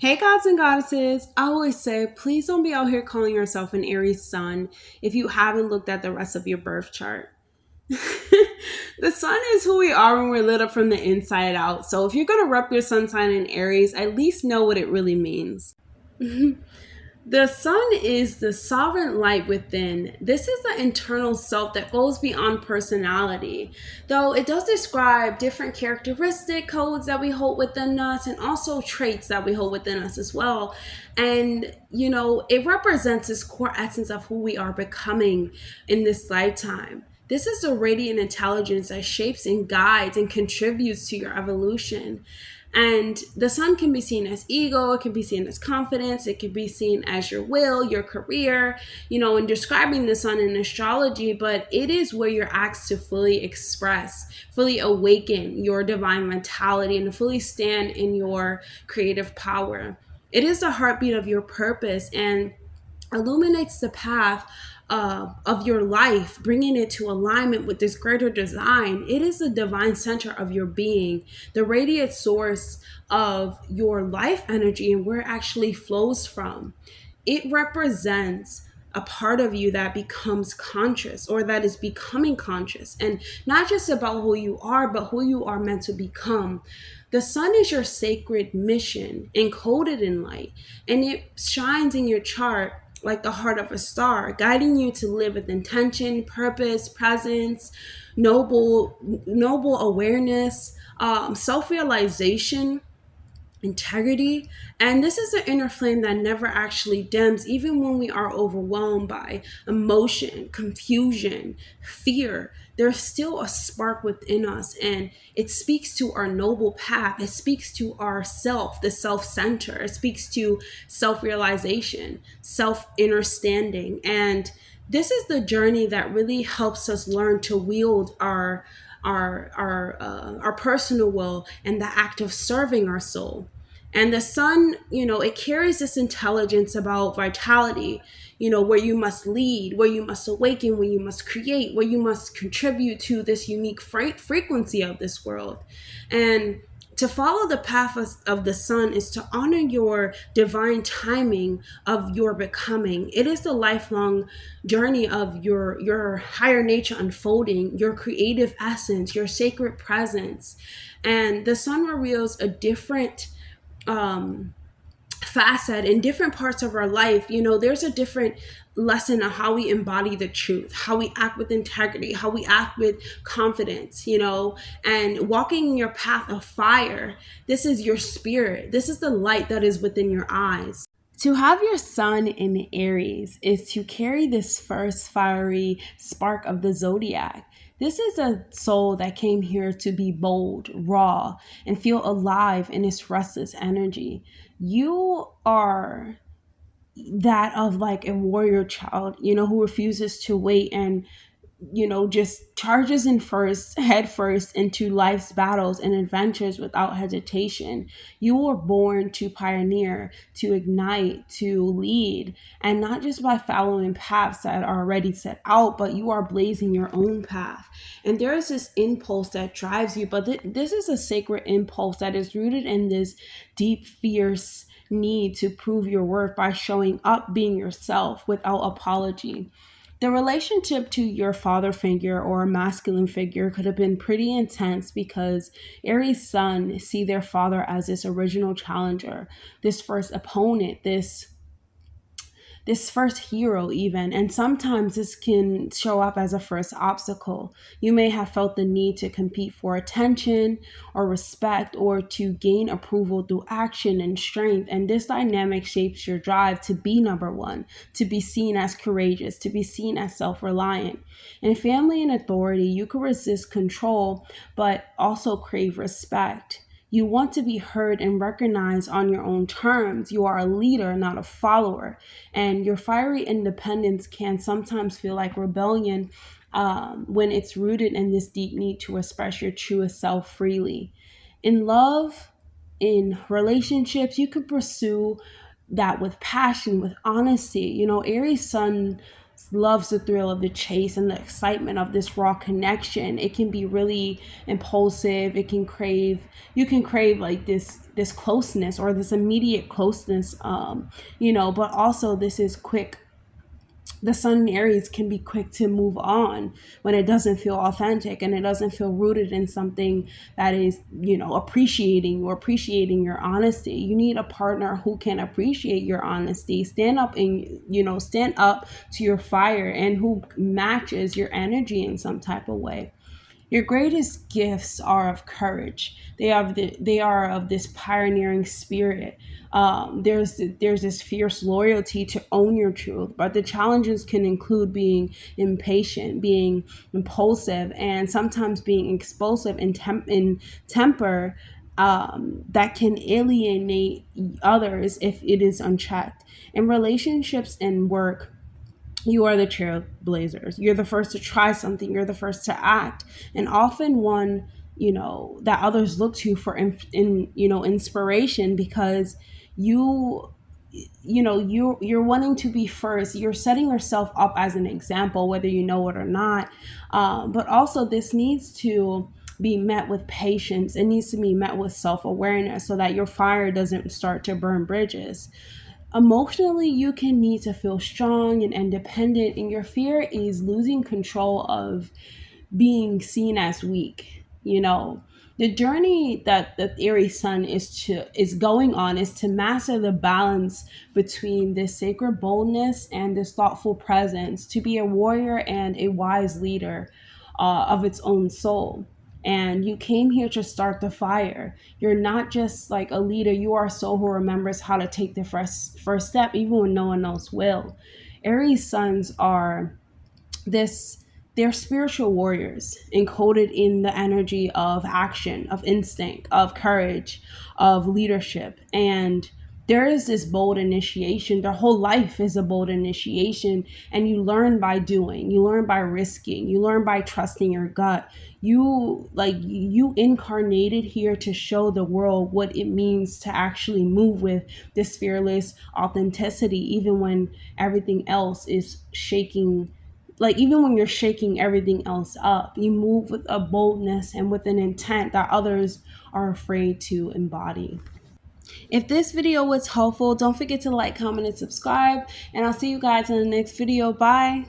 Hey gods and goddesses, I always say please don't be out here calling yourself an Aries Sun if you haven't looked at the rest of your birth chart. The sun is who we are when we're lit up from the inside out. So if you're going to rep your sun sign in Aries, at least know what it really means. The sun is the sovereign light within. This is the internal self that goes beyond personality. Though it does describe different characteristic codes that we hold within us and also traits that we hold within us as well. And, it represents this core essence of who we are becoming in this lifetime. This is the radiant intelligence that shapes and guides and contributes to your evolution. And the sun can be seen as ego, it can be seen as confidence, it can be seen as your will, your career, in describing the sun in astrology, but it is where you're asked to fully express, fully awaken your divine mentality and to fully stand in your creative power. It is the heartbeat of your purpose and illuminates the path of your life, bringing it to alignment with this greater design. It is the divine center of your being, the radiant source of your life energy and where it actually flows from. It represents a part of you that becomes conscious or that is becoming conscious, and not just about who you are, but who you are meant to become. The sun is your sacred mission encoded in light, and it shines in your chart like the heart of a star, guiding you to live with intention, purpose, presence, noble awareness, self-realization, integrity. And this is an inner flame that never actually dims, even when we are overwhelmed by emotion, confusion, fear. There's still a spark within us, and it speaks to our noble path. It speaks to our self, the self center. It speaks to self realization, self understanding. And this is the journey that really helps us learn to wield our personal will and the act of serving our soul. And the sun, it carries this intelligence about vitality, where you must lead, where you must awaken, where you must create, where you must contribute to this unique frequency of this world. And to follow the path of the sun is to honor your divine timing of your becoming. It is the lifelong journey of your higher nature unfolding, your creative essence, your sacred presence. And the sun reveals a different facet in different parts of our life. There's a different lesson on how we embody the truth, how we act with integrity, how we act with confidence, and walking in your path of fire. This is your spirit. This is the light that is within your eyes. To have your sun in Aries is to carry this first fiery spark of the Zodiac. This is a soul that came here to be bold, raw, and feel alive in its restless energy. You are that of like a warrior child, who refuses to wait and just charges head first into life's battles and adventures without hesitation. You were born to pioneer, to ignite, to lead, and not just by following paths that are already set out, but you are blazing your own path. And there is this impulse that drives you, but this is a sacred impulse that is rooted in this deep, fierce need to prove your worth by showing up, being yourself without apology. The relationship to your father figure or a masculine figure could have been pretty intense because Aries Sun see their father as this original challenger, this first opponent, this first hero even, and sometimes this can show up as a first obstacle. You may have felt the need to compete for attention or respect or to gain approval through action and strength, and this dynamic shapes your drive to be number one, to be seen as courageous, to be seen as self-reliant. In family and authority, you can resist control but also crave respect. You want to be heard and recognized on your own terms. You are a leader, not a follower. And your fiery independence can sometimes feel like rebellion when it's rooted in this deep need to express your truest self freely. In love, in relationships, you could pursue that with passion, with honesty. Aries Sun loves the thrill of the chase and the excitement of this raw connection. It can be really impulsive. You can crave like this closeness or this immediate closeness, but also this is quick. The sun in Aries can be quick to move on when it doesn't feel authentic and it doesn't feel rooted in something that is, appreciating your honesty. You need a partner who can appreciate your honesty, stand up to your fire, and who matches your energy in some type of way. Your greatest gifts are of courage. They are of this pioneering spirit. There's this fierce loyalty to own your truth, but the challenges can include being impatient, being impulsive, and sometimes being explosive in temper. That can alienate others if it is unchecked. In relationships and work, you are the trailblazers. You're the first to try something. You're the first to act, and often one that others look to for inspiration, because you you're wanting to be first. You're setting yourself up as an example, whether you know it or not. But also, this needs to be met with patience. It needs to be met with self-awareness so that your fire doesn't start to burn bridges. Emotionally, you can need to feel strong and independent, and your fear is losing control of being seen as weak. The journey that the Aries Sun is going on is to master the balance between this sacred boldness and this thoughtful presence, to be a warrior and a wise leader of its own soul. And you came here to start the fire. You're not just like a leader, you are a soul who remembers how to take the first step even when no one else will. Aries Suns are this they're spiritual warriors encoded in the energy of action, of instinct, of courage, of leadership. And there is this bold initiation. Their whole life is a bold initiation. And you learn by doing, you learn by risking, you learn by trusting your gut. You incarnated here to show the world what it means to actually move with this fearless authenticity, even when everything else is shaking. Like, even when you're shaking everything else up, you move with a boldness and with an intent that others are afraid to embody. If this video was helpful, don't forget to like, comment, and subscribe. And I'll see you guys in the next video. Bye.